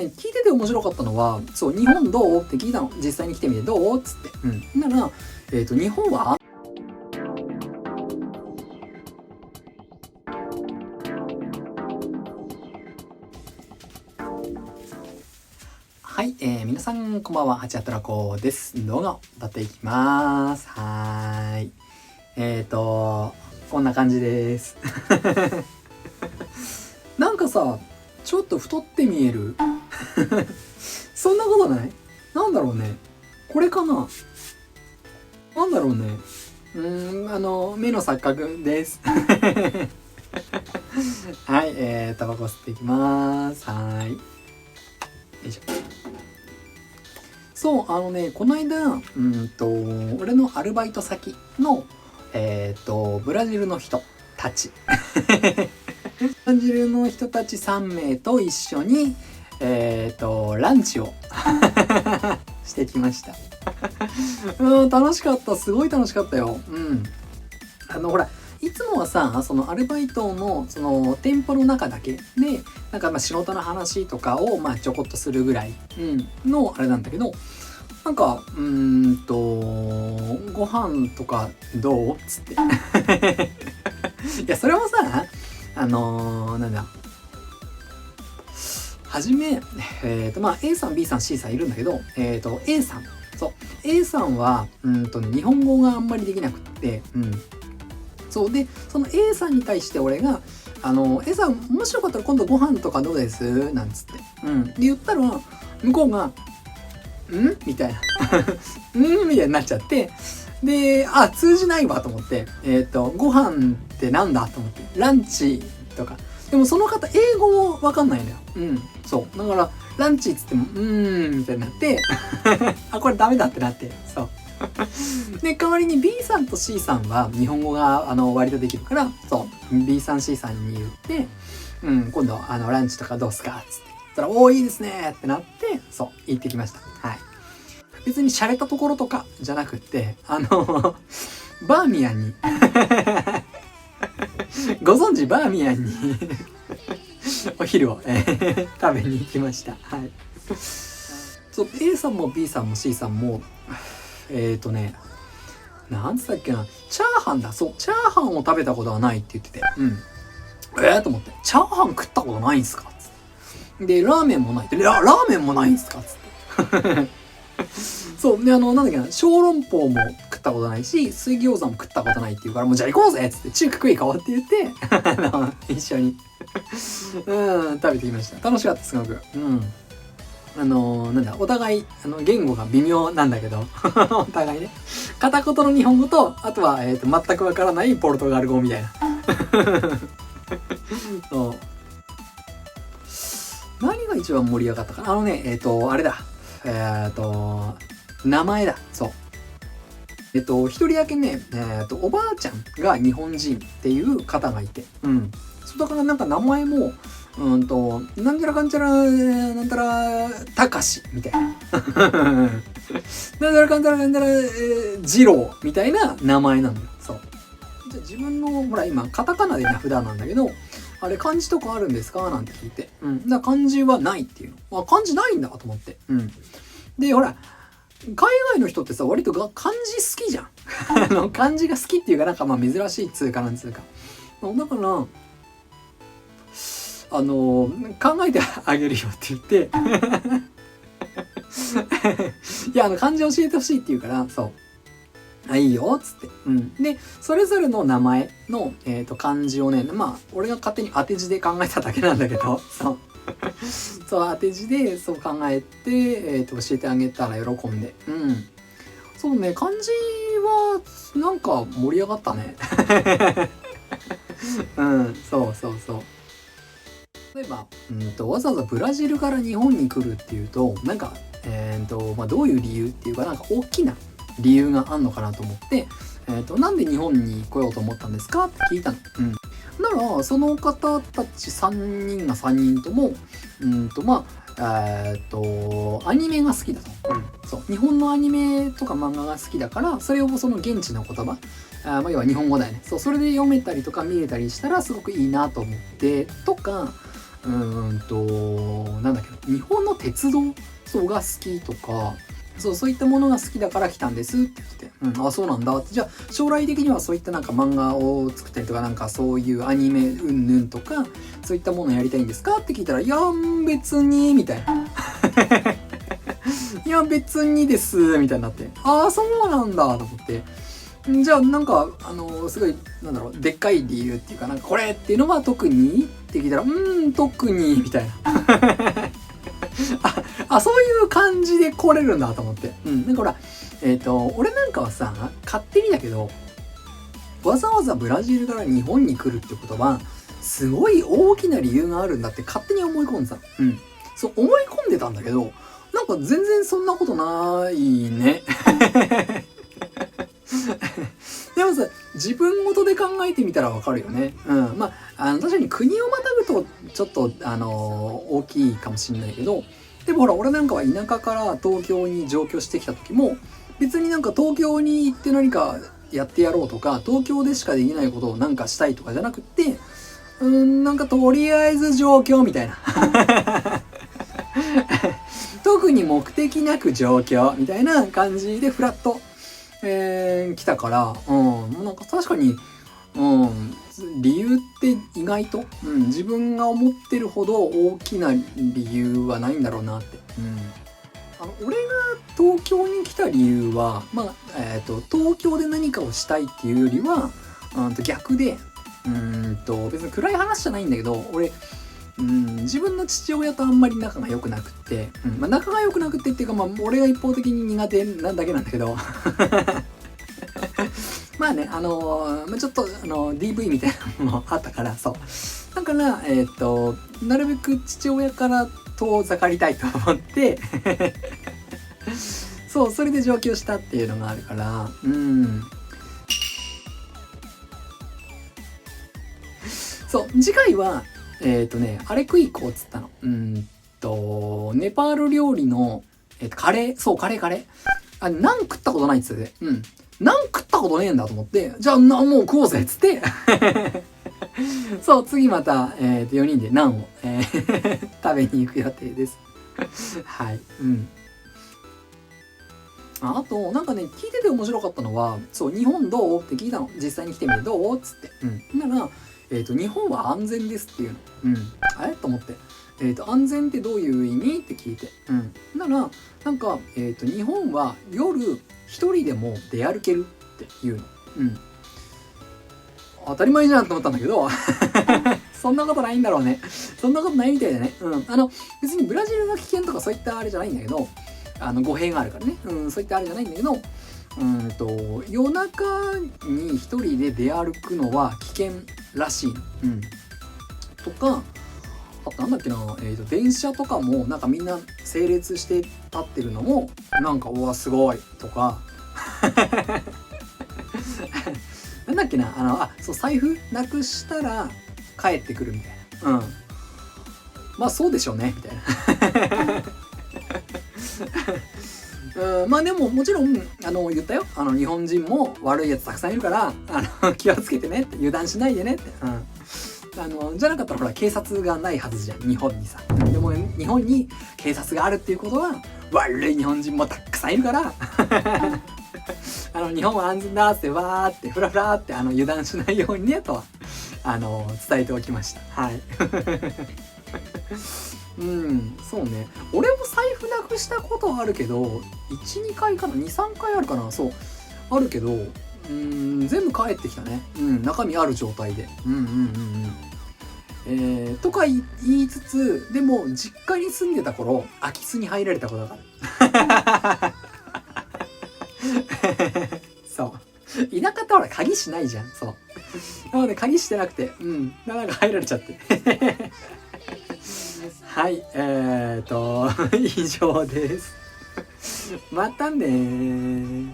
聞いてて面白かったのは、そう、日本どうって聞いたの。実際に来てみてどうっつって。なら、日本ははい、皆さんこんばんは、はちあとらこです。動画を撮っていきます。はーい。こんな感じです。なんかさ、ちょっと太って見える。そんなことない？なんだろうね。これかな？なんだろうね。目の錯覚です。はい、タバコ吸っていきます。はーい。よいしょ。そう、この間、俺のアルバイト先の、ブラジルの人たち。ブラジルの人たち3名と一緒に、ランチをしてきました。楽しかった。すごい楽しかったよ。ほら、いつもはさ、そのアルバイトの、その、店舗の中だけで、なんかまあ仕事の話とかを、まあちょこっとするぐらい、のあれなんだけど、なんか、ご飯とかどうつって。いや、それもさ、なんだ、はじめ、まあ A さん、B さん、C さんいるんだけど、A さん、そう、A さんは、日本語があんまりできなくって、そうで、その A さんに対して俺が、A さん、もしよかったら今度ご飯とかどうですなんつって。で、言ったら、向こうが、みたいな。みたいになっちゃって。で、通じないわと思って。ご飯ってなんだと思って。ランチとか。でもその方、英語わかんないんだよ。そう。だから、ランチっつっても、みたいになって、これダメだってなって。そう。で、代わりに B さんと C さんは日本語が割とできるから、そう、B さん C さんに言って、今度ランチとかどうすかつって。そしたら、いいですねってなって、そう、行ってきました。はい。別に洒落たところとかじゃなくって、バーミヤンにご存知バーミヤンにお昼を、食べに行きました。はい。そう、A さんも B さんも C さんも、なんつったっけな、チャーハンだ。そう、チャーハンを食べたことはないって言ってて。と思って、チャーハン食ったことないんすかつって。で、ラーメンもないって、ラーメンもないんすかつって。そう。で、なんだっけな、小籠包も食ったことないし、水餃子も食ったことないって言うから、もうじゃあ行こうぜっつって、中華食い行こうって言って、一緒に食べてきました。楽しかった、すごく。なんだ、お互い、言語が微妙なんだけど、お互いね。片言の日本語と、あとは、全くわからないポルトガル語みたいな。そう。何が一番盛り上がったかなあれだ。名前だ。そう。一人だけね、おばあちゃんが日本人っていう方がいて、そだからなんか名前も、なんちゃらかんちゃら、なんたら、たかし、みたいな。なんちゃらかんちゃらかんちゃら、ジロー、みたいな名前なのよ。そう。じゃあ自分の、ほら今、カタカナで名札なんだけど、あれ漢字とかあるんですかなんて聞いて。だから漢字はないっていうの。漢字ないんだと思って。で、ほら、海外の人ってさ、割と漢字好きじゃん。漢字が好きっていうかなんかまあ珍しい通貨なんつうか。だから、考えてあげるよって言って、いや、漢字教えてほしいって言うから、そう。いいよ、つって。で、それぞれの名前の、漢字をね、まあ、俺が勝手に当て字で考えただけなんだけど、そう。そう、当て字で、そう考えて、教えてあげたら喜んで。そうね、漢字は、なんか盛り上がったね。そうそうそう。例えば、わざわざブラジルから日本に来るっていうと、なんか、まあ、どういう理由っていうか、なんか大きな理由があんのかなと思って、なんで日本に来ようと思ったんですかって聞いたの。なら、その方たち3人が3人とも、まあ、アニメが好きだと。そう。日本のアニメとか漫画が好きだから、それをその現地の言葉、まあ、要は日本語だよね。そう、それで読めたりとか見れたりしたらすごくいいなと思って、とか、なんだっけ、日本の鉄道が好きとか、そういったものが好きだから来たんですって言って、あ、そうなんだって。じゃあ将来的にはそういったなんか漫画を作ったりとか、なんかそういうアニメうんぬんとかそういったものをやりたいんですかって聞いたら、いや別にみたいな。いや別にですみたいになって、ああそうなんだと思って、じゃあなんかすごいなんだろう、でっかい理由っていうか、なんかこれっていうのは特にって聞いたら、特にみたいな。そういう感じで来れるんだと思って。なんかほら、俺なんかはさ、勝手にだけど、わざわざブラジルから日本に来るってことは、すごい大きな理由があるんだって勝手に思い込んでた。そう思い込んでたんだけど、なんか全然そんなことないね。でもさ、自分ごとで考えてみたらわかるよね。まあ、確かに国をまたぐと、ちょっと、大きいかもしんないけど、でもほら、俺なんかは田舎から東京に上京してきた時も、別になんか東京に行って何かやってやろうとか、東京でしかできないことをなんかしたいとかじゃなくって、なんかとりあえず上京みたいな。特に目的なく上京みたいな感じでフラッと、来たから、なんか確かに、理由って意外と、自分が思ってるほど大きな理由はないんだろうなって。俺が東京に来た理由は、東京で何かをしたいっていうよりは、逆で、別に暗い話じゃないんだけど、俺、自分の父親とあんまり仲が良くなくって、仲が良くなくってっていうか、俺が一方的に苦手なだけなんだけど、まあね、ちょっと、DV みたいなのもあったから、そう。だから、なるべく父親から遠ざかりたいと思って、そう、それで上京したっていうのがあるから、そう、次回は、あれ食い行こうっつったの。ネパール料理の、カレー、そう、カレー。ナン食ったことないっつってて、ナン食ったことねえんだと思って、じゃあ、もう食おうぜっつって、そう、次また、4人でナンを、食べに行く予定です。はい、あと、なんかね、聞いてて面白かったのは、そう、日本どうって聞いたの。実際に来てみてどうっつって。なら、日本は安全ですっていうの。と思って。安全ってどういう意味って聞いて。なら、なんか、日本は夜一人でも出歩けるっていうの。当たり前じゃんと思ったんだけど、そんなことないんだろうね。そんなことないみたいだね。別にブラジルが危険とかそういったあれじゃないんだけど、語弊があるからね。そういったあれじゃないんだけど、夜中に一人で出歩くのは危険らしい。とか、あとなんだっけな、電車とかもなんかみんな整列して立ってるのもなんか、うわすごいとか。なんだっけな、そう、財布なくしたら帰ってくるみたいな。まあそうでしょうねみたいな。まあでももちろん言ったよ、日本人も悪いやつたくさんいるから気をつけてねって、油断しないでねって、じゃなかったらほら警察がないはずじゃん、日本にさ。でも日本に警察があるっていうことは悪い日本人もたくさんいるから日本は安全だってわーってフラフラって油断しないようにねとは伝えておきました。はい。そうね。俺も財布なくしたことあるけど、1、2回かな ?2、3回あるかな、そう。あるけど、全部帰ってきたね。中身ある状態で。とか言いつつ、でも、実家に住んでた頃、空き巣に入られたことがある。そう。田舎ってほら、鍵しないじゃん。そう。なので、鍵してなくて、なんか入られちゃって。はい、以上です。またねー。